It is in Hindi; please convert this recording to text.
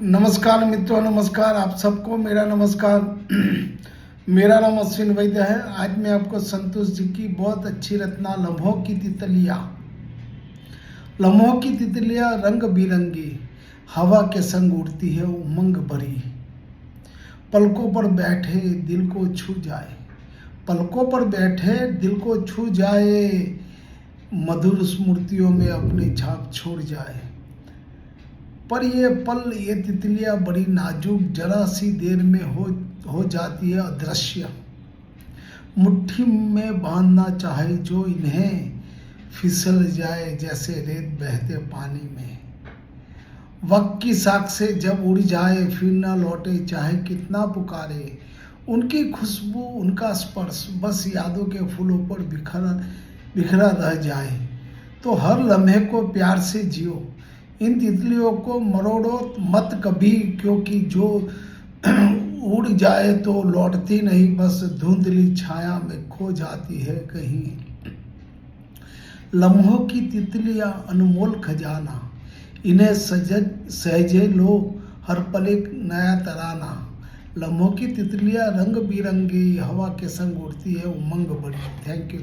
नमस्कार मित्रों, नमस्कार आप सबको मेरा नमस्कार। मेरा नाम अश्विन वैद्य है। आज मैं आपको संतोष जी की बहुत अच्छी रचना लम्हों की तितलियाँ रंग बिरंगी हवा के संग उड़ती है उमंग भरी। पलकों पर बैठे दिल को छू जाए, पलकों पर बैठे दिल को छू जाए, मधुर स्मृतियों में अपनी छाप छोड़ जाए। पर ये पल, ये तितलियाँ बड़ी नाजुक, जरा सी देर में हो जाती है अदृश्य। मुट्ठी में बांधना चाहे जो इन्हें, फिसल जाए जैसे रेत बहते पानी में। वक्त की साख से जब उड़ जाए फिर न लौटे चाहे कितना पुकारे। उनकी खुशबू, उनका स्पर्श बस यादों के फूलों पर बिखरा रह जाए। तो हर लम्हे को प्यार से जियो, इन तितलियों को मरोड़ो मत कभी, क्योंकि जो उड़ जाए तो लौटती नहीं, बस धुंधली छाया में खो जाती है कहीं। लम्हों की तितलियां अनमोल खजाना, इन्हें सहजे लो हर पल एक नया तराना। लम्हों की तितलियां रंग बिरंगी हवा के संग उड़ती है उमंग भरी। Thank you.